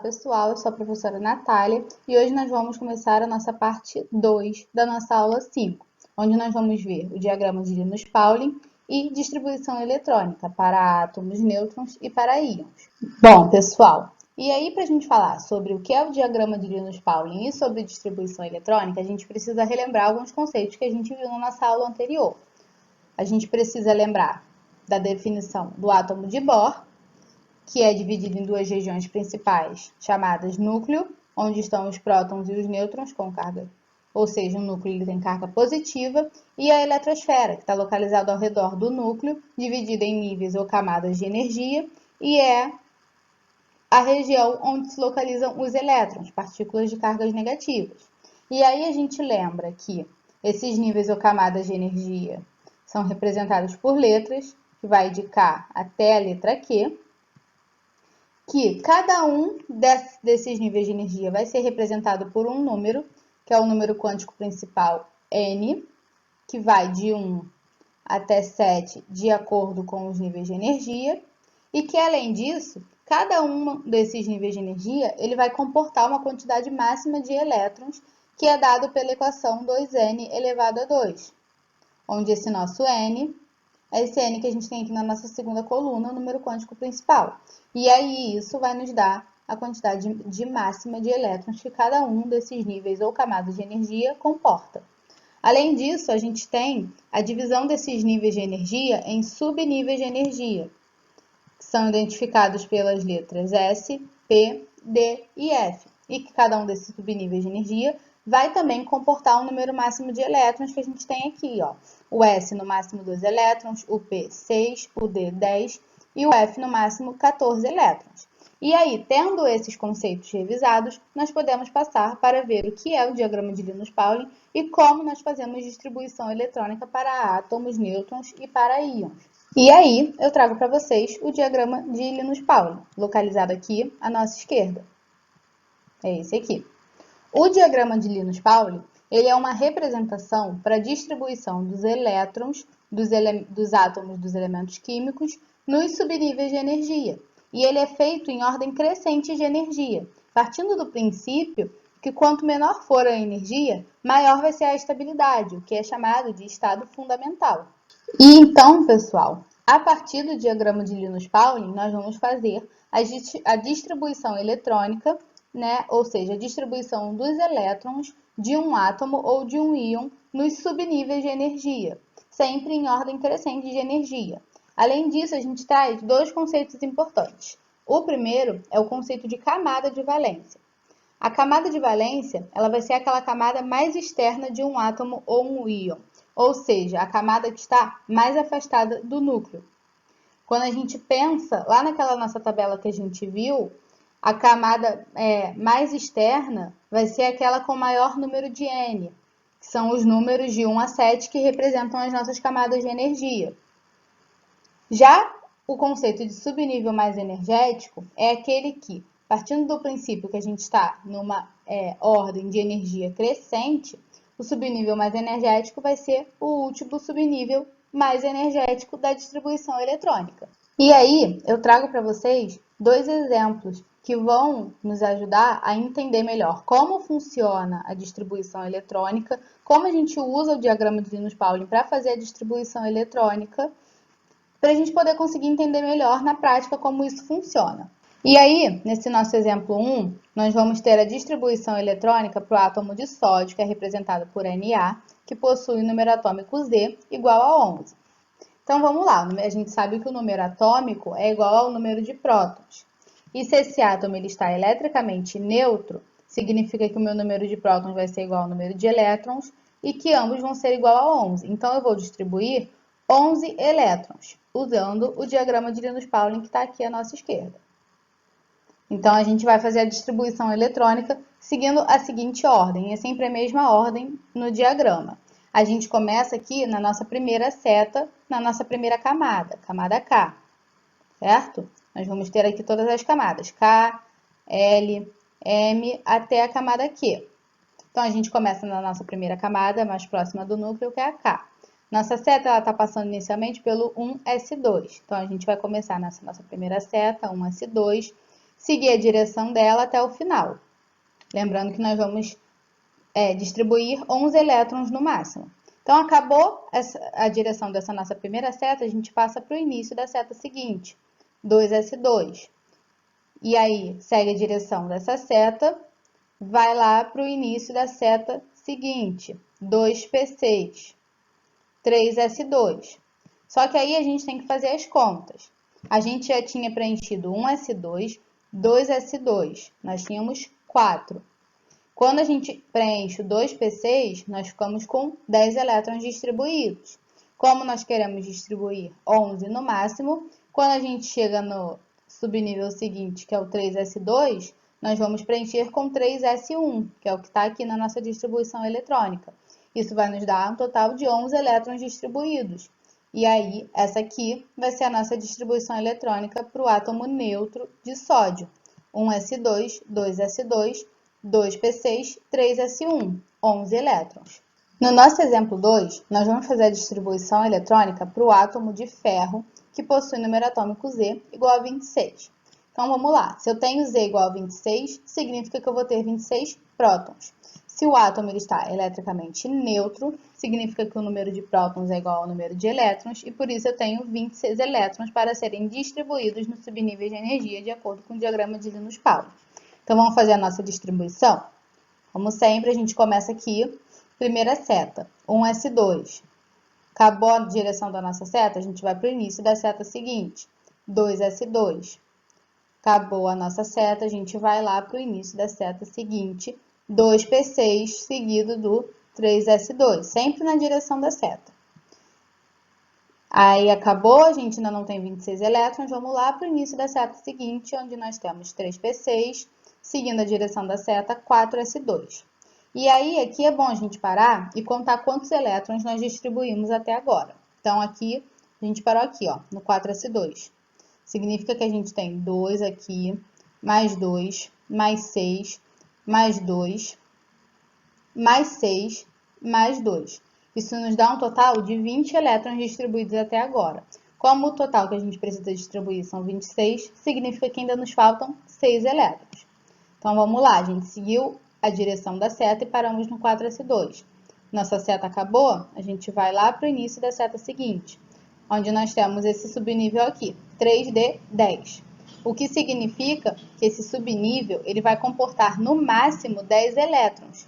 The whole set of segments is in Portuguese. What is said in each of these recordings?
pessoal, eu sou a professora Natália e hoje nós vamos começar a nossa parte 2 da nossa aula 5, onde nós vamos ver o diagrama de Linus-Pauling e distribuição eletrônica para átomos, nêutrons e para íons. Bom, pessoal, e aí para a gente falar sobre o que é o diagrama de Linus-Pauling e sobre distribuição eletrônica, a gente precisa relembrar alguns conceitos que a gente viu na nossa aula anterior. A gente precisa lembrar da definição do átomo de Bohr, que é dividido em duas regiões principais, chamadas núcleo, onde estão os prótons e os nêutrons com carga, ou seja, o núcleo ele tem carga positiva, e a eletrosfera, que está localizada ao redor do núcleo, dividida em níveis ou camadas de energia, e é a região onde se localizam os elétrons, partículas de cargas negativas. E aí a gente lembra que esses níveis ou camadas de energia são representados por letras, que vai de K até a letra Q, que cada um desses níveis de energia vai ser representado por um número, que é o número quântico principal N, que vai de 1 até 7 de acordo com os níveis de energia, e que além disso, cada um desses níveis de energia ele vai comportar uma quantidade máxima de elétrons, que é dado pela equação 2n elevado a 2, onde esse nosso n é esse n que a gente tem aqui na nossa segunda coluna, o número quântico principal. E aí isso vai nos dar a quantidade de máxima de elétrons que cada um desses níveis ou camadas de energia comporta. Além disso, a gente tem a divisão desses níveis de energia em subníveis de energia, que são identificados pelas letras S, P, D e F, e que cada um desses subníveis de energia vai também comportar um número máximo de elétrons que a gente tem aqui, ó. O S no máximo 2 elétrons, o P 6, o D 10 e o F no máximo 14 elétrons. E aí, tendo esses conceitos revisados, nós podemos passar para ver o que é o diagrama de Linus-Pauling e como nós fazemos distribuição eletrônica para átomos, nêutrons e para íons. E aí, eu trago para vocês o diagrama de Linus-Pauling, localizado aqui à nossa esquerda. É esse aqui. O diagrama de Linus-Pauling ele é uma representação para a distribuição dos elétrons, dos átomos dos elementos químicos, nos subníveis de energia. E ele é feito em ordem crescente de energia, partindo do princípio que quanto menor for a energia, maior vai ser a estabilidade, o que é chamado de estado fundamental. E então, pessoal, a partir do diagrama de Linus-Pauling, nós vamos fazer a distribuição eletrônica, né? Ou seja, a distribuição dos elétrons de um átomo ou de um íon nos subníveis de energia, sempre em ordem crescente de energia. Além disso, a gente traz dois conceitos importantes. O primeiro é o conceito de camada de valência. A camada de valência ela vai ser aquela camada mais externa de um átomo ou um íon, ou seja, a camada que está mais afastada do núcleo. Quando a gente pensa lá naquela nossa tabela que a gente viu, a camada mais externa vai ser aquela com maior número de N, que são os números de 1 a 7 que representam as nossas camadas de energia. Já o conceito de subnível mais energético é aquele que, partindo do princípio que a gente está numa ordem de energia crescente, o subnível mais energético vai ser o último subnível mais energético da distribuição eletrônica. E aí, eu trago para vocês dois exemplos que vão nos ajudar a entender melhor como funciona a distribuição eletrônica, como a gente usa o diagrama de Linus-Pauling para fazer a distribuição eletrônica, para a gente poder conseguir entender melhor na prática como isso funciona. E aí, nesse nosso exemplo 1, nós vamos ter a distribuição eletrônica para o átomo de sódio, que é representado por Na, que possui o número atômico Z igual a 11. Então, vamos lá. A gente sabe que o número atômico é igual ao número de prótons. E se esse átomo ele está eletricamente neutro, significa que o meu número de prótons vai ser igual ao número de elétrons e que ambos vão ser igual a 11. Então, eu vou distribuir 11 elétrons, usando o diagrama de Linus-Pauling que está aqui à nossa esquerda. Então, a gente vai fazer a distribuição eletrônica seguindo a seguinte ordem, é sempre a mesma ordem no diagrama. A gente começa aqui na nossa primeira seta, na nossa primeira camada, camada K, certo? Nós vamos ter aqui todas as camadas, K, L, M, até a camada Q. Então, a gente começa na nossa primeira camada, mais próxima do núcleo, que é a K. Nossa seta está passando inicialmente pelo 1s2. Então, a gente vai começar nessa nossa primeira seta, 1s2, seguir a direção dela até o final. Lembrando que nós vamos distribuir 11 elétrons no máximo. Então, acabou a direção dessa nossa primeira seta, a gente passa para o início da seta seguinte, 2s2. E aí, segue a direção dessa seta, vai lá para o início da seta seguinte, 2p6, 3s2. Só que aí a gente tem que fazer as contas. A gente já tinha preenchido 1s2, 2s2, nós tínhamos 4. Quando a gente preenche o 2p6, nós ficamos com 10 elétrons distribuídos. Como nós queremos distribuir 11 no máximo, quando a gente chega no subnível seguinte, que é o 3s2, nós vamos preencher com 3s1, que é o que está aqui na nossa distribuição eletrônica. Isso vai nos dar um total de 11 elétrons distribuídos. E aí, essa aqui vai ser a nossa distribuição eletrônica para o átomo neutro de sódio. 1s2, 2s2, 2p6, 3s1, 11 elétrons. No nosso exemplo 2, nós vamos fazer a distribuição eletrônica para o átomo de ferro, que possui número atômico Z igual a 26. Então, vamos lá. Se eu tenho Z igual a 26, significa que eu vou ter 26 prótons. Se o átomo ele está eletricamente neutro, significa que o número de prótons é igual ao número de elétrons, e por isso eu tenho 26 elétrons para serem distribuídos no subnível de energia, de acordo com o diagrama de Linus-Pauling. Então, vamos fazer a nossa distribuição? Como sempre, a gente começa aqui, primeira seta, 1s2. Acabou a direção da nossa seta, a gente vai para o início da seta seguinte, 2s2. Acabou a nossa seta, a gente vai lá para o início da seta seguinte, 2p6, seguido do 3s2, sempre na direção da seta. Aí acabou, a gente ainda não tem 26 elétrons, vamos lá para o início da seta seguinte, onde nós temos 3p6, seguindo a direção da seta, 4s2. E aí, aqui é bom a gente parar e contar quantos elétrons nós distribuímos até agora. Então, aqui, a gente parou aqui, ó, no 4s2. Significa que a gente tem 2 aqui, mais 2, mais 6, mais 2, mais 6, mais 2. Isso nos dá um total de 20 elétrons distribuídos até agora. Como o total que a gente precisa distribuir são 26, significa que ainda nos faltam 6 elétrons. Então, vamos lá, a gente seguiu a direção da seta e paramos no 4s2. Nossa seta acabou, a gente vai lá para o início da seta seguinte, onde nós temos esse subnível aqui, 3d10. O que significa que esse subnível ele vai comportar no máximo 10 elétrons.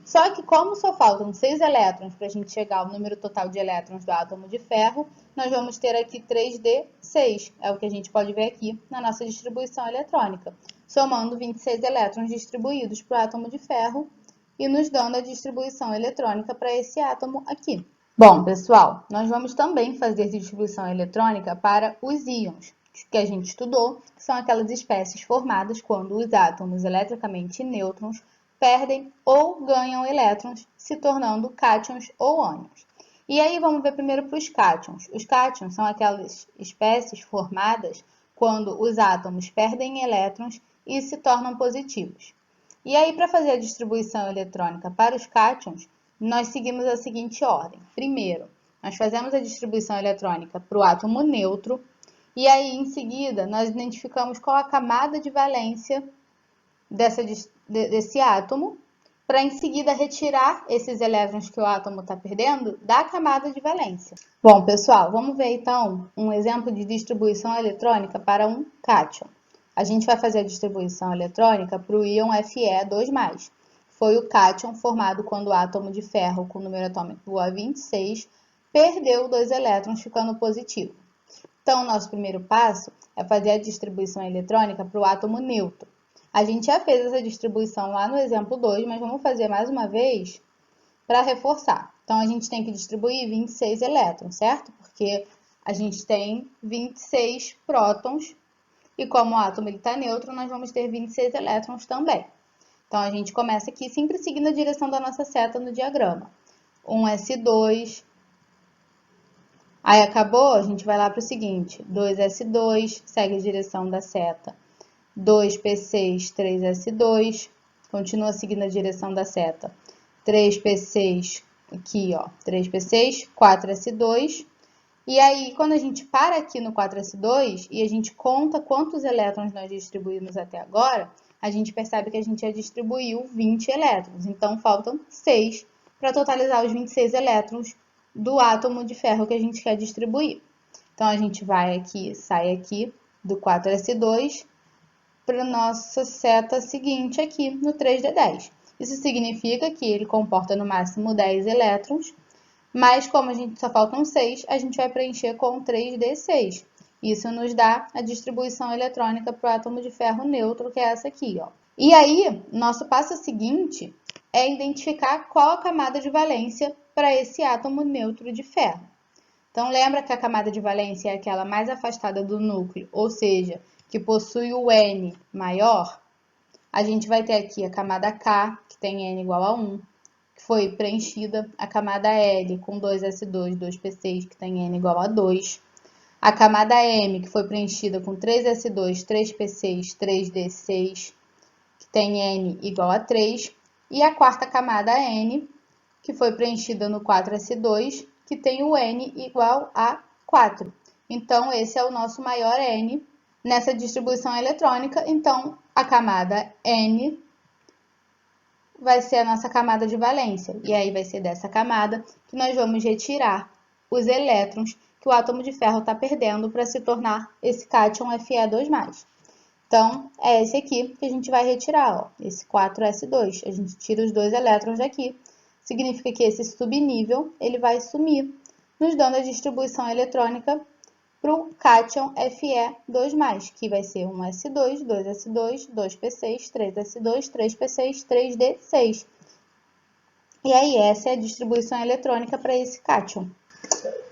Só que como só faltam 6 elétrons para a gente chegar ao número total de elétrons do átomo de ferro, nós vamos ter aqui 3d6, é o que a gente pode ver aqui na nossa distribuição eletrônica, somando 26 elétrons distribuídos para o átomo de ferro e nos dando a distribuição eletrônica para esse átomo aqui. Bom, pessoal, nós vamos também fazer distribuição eletrônica para os íons, que a gente estudou, que são aquelas espécies formadas quando os átomos eletricamente nêutrons perdem ou ganham elétrons, se tornando cátions ou ânions. E aí vamos ver primeiro para os cátions. Os cátions são aquelas espécies formadas quando os átomos perdem elétrons e se tornam positivos. E aí, para fazer a distribuição eletrônica para os cátions, nós seguimos a seguinte ordem. Primeiro, nós fazemos a distribuição eletrônica para o átomo neutro, e aí, em seguida, nós identificamos qual a camada de valência desse átomo, para em seguida retirar esses elétrons que o átomo está perdendo da camada de valência. Bom, pessoal, vamos ver então um exemplo de distribuição eletrônica para um cátion. A gente vai fazer a distribuição eletrônica para o íon Fe2+. Foi o cátion formado quando o átomo de ferro com número atômico igual a 26 perdeu 2 elétrons, ficando positivo. Então, o nosso primeiro passo é fazer a distribuição eletrônica para o átomo neutro. A gente já fez essa distribuição lá no exemplo 2, mas vamos fazer mais uma vez para reforçar. Então, a gente tem que distribuir 26 elétrons, certo? Porque a gente tem 26 prótons e como o átomo está neutro, nós vamos ter 26 elétrons também. Então, a gente começa aqui sempre seguindo a direção da nossa seta no diagrama. 1s2. Aí, acabou, a gente vai lá para o seguinte. 2s2, segue a direção da seta. 2p6, 3s2, continua seguindo a direção da seta. 3p6, aqui ó, 3p6, 4s2, E aí, quando a gente para aqui no 4s2 e a gente conta quantos elétrons nós distribuímos até agora, a gente percebe que a gente já distribuiu 20 elétrons. Então, faltam 6 para totalizar os 26 elétrons do átomo de ferro que a gente quer distribuir. Então, a gente vai aqui, sai aqui do 4s2 para a nossa seta seguinte aqui, no 3d10. Isso significa que ele comporta no máximo 10 elétrons, mas como a gente só faltam 6, a gente vai preencher com 3d6. Isso nos dá a distribuição eletrônica para o átomo de ferro neutro, que é essa aqui, ó. E aí, nosso passo seguinte é identificar qual a camada de valência para esse átomo neutro de ferro. Então, lembra que a camada de valência é aquela mais afastada do núcleo, ou seja, que possui o N maior? A gente vai ter aqui a camada K, que tem N igual a 1, que foi preenchida, a camada L com 2s2, 2p6, que tem N igual a 2, a camada M, que foi preenchida com 3s2, 3p6, 3d6, que tem N igual a 3, e a quarta camada N, que foi preenchida no 4s2, que tem o N igual a 4. Então, esse é o nosso maior N nessa distribuição eletrônica. Então, a camada N vai ser a nossa camada de valência. E aí vai ser dessa camada que nós vamos retirar os elétrons que o átomo de ferro está perdendo para se tornar esse cátion Fe2+. Então, é esse aqui que a gente vai retirar, ó, esse 4s2. A gente tira os 2 elétrons daqui. Significa que esse subnível ele vai sumir, nos dando a distribuição eletrônica para o cátion Fe2+, que vai ser 1s2, 2s2, 2p6, 3s2, 3p6, 3d6. E aí, essa é a distribuição eletrônica para esse cátion.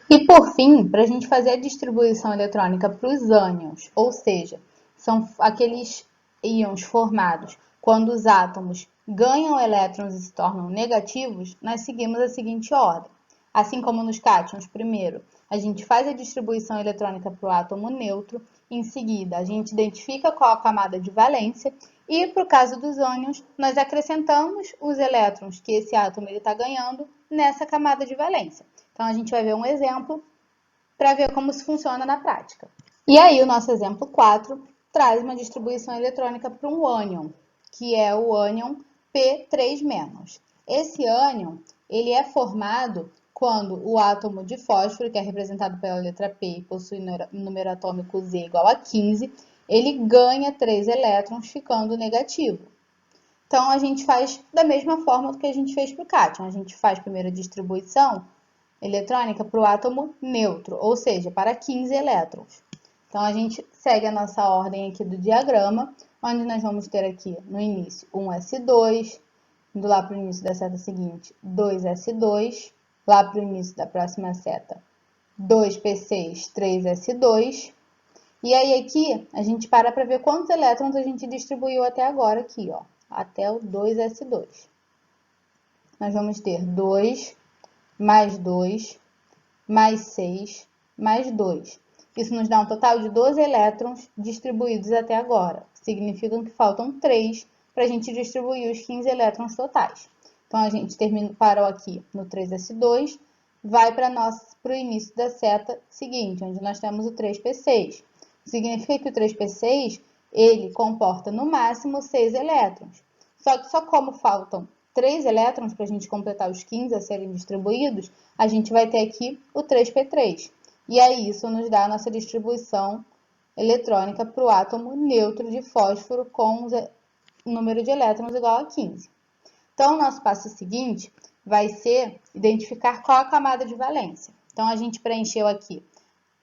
E por fim, para a gente fazer a distribuição eletrônica para os ânions, ou seja, são aqueles íons formados quando os átomos ganham elétrons e se tornam negativos, nós seguimos a seguinte ordem. Assim como nos cátions, primeiro, a gente faz a distribuição eletrônica para o átomo neutro, em seguida, a gente identifica qual a camada de valência e, para o caso dos ânions, nós acrescentamos os elétrons que esse átomo está ganhando nessa camada de valência. Então, a gente vai ver um exemplo para ver como isso funciona na prática. E aí, o nosso exemplo 4 traz uma distribuição eletrônica para um ânion, que é o ânion P3-. Esse ânion ele é formado quando o átomo de fósforo, que é representado pela letra P e possui número atômico Z igual a 15, ele ganha 3 elétrons, ficando negativo. Então, a gente faz da mesma forma que a gente fez para o cátion. A gente faz primeiro a distribuição eletrônica para o átomo neutro, ou seja, para 15 elétrons. Então, a gente segue a nossa ordem aqui do diagrama, onde nós vamos ter aqui no início 1s2, indo lá para o início da seta seguinte 2s2, lá para o início da próxima seta 2p6, 3s2. E aí aqui a gente para ver quantos elétrons a gente distribuiu até agora aqui, ó, até o 2s2. Nós vamos ter 2 mais 2 mais 6 mais 2. Isso nos dá um total de 12 elétrons distribuídos até agora. Significa que faltam 3 para a gente distribuir os 15 elétrons totais. Então, a gente parou aqui no 3s2, vai para o início da seta seguinte, onde nós temos o 3p6. Significa que o 3p6 ele comporta no máximo 6 elétrons. Só que só como faltam 3 elétrons para a gente completar os 15 a serem distribuídos, a gente vai ter aqui o 3p3. E aí isso nos dá a nossa distribuição eletrônica para o átomo neutro de fósforo com o número de elétrons igual a 15. Então, o nosso passo seguinte vai ser identificar qual a camada de valência. Então, a gente preencheu aqui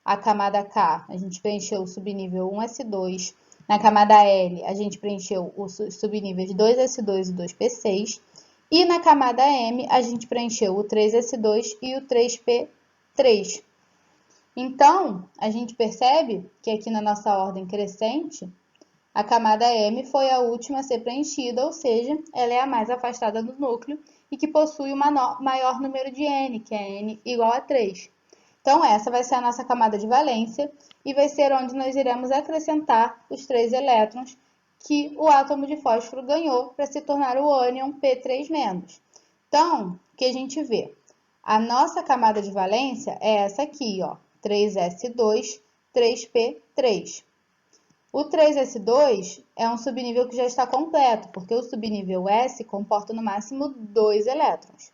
a camada K, a gente preencheu o subnível 1s2. Na camada L, a gente preencheu os subníveis 2s2 e 2p6. E na camada M, a gente preencheu o 3s2 e o 3p3. Então, a gente percebe que aqui na nossa ordem crescente, a camada M foi a última a ser preenchida, ou seja, ela é a mais afastada do núcleo e que possui o maior número de N, que é N igual a 3. Então, essa vai ser a nossa camada de valência e vai ser onde nós iremos acrescentar os 3 elétrons que o átomo de fósforo ganhou para se tornar o ânion P3-. Então, o que a gente vê? A nossa camada de valência é essa aqui, ó, 3s2, 3p3. O 3s2 é um subnível que já está completo, porque o subnível S comporta no máximo 2 elétrons.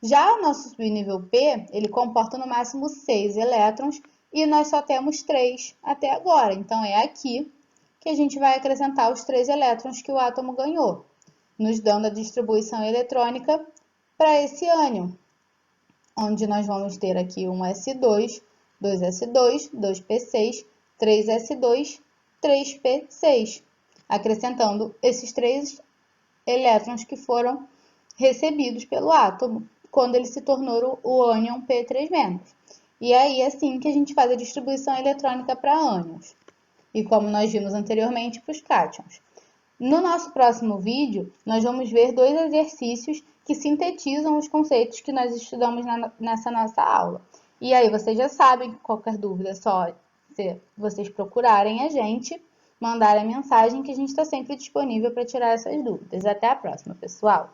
Já o nosso subnível P, ele comporta no máximo 6 elétrons e nós só temos 3 até agora. Então, é aqui que a gente vai acrescentar os 3 elétrons que o átomo ganhou, nos dando a distribuição eletrônica para esse ânion, onde nós vamos ter aqui um S2, 2S2, 2P6, 3S2, 3P6, acrescentando esses 3 elétrons que foram recebidos pelo átomo quando ele se tornou o ânion P3-. E aí é assim que a gente faz a distribuição eletrônica para ânions. E como nós vimos anteriormente, para os cátions. No nosso próximo vídeo, nós vamos ver 2 exercícios que sintetizam os conceitos que nós estudamos nessa nossa aula. E aí vocês já sabem, qualquer dúvida é só vocês procurarem a gente, mandarem a mensagem que a gente está sempre disponível para tirar essas dúvidas. Até a próxima, pessoal!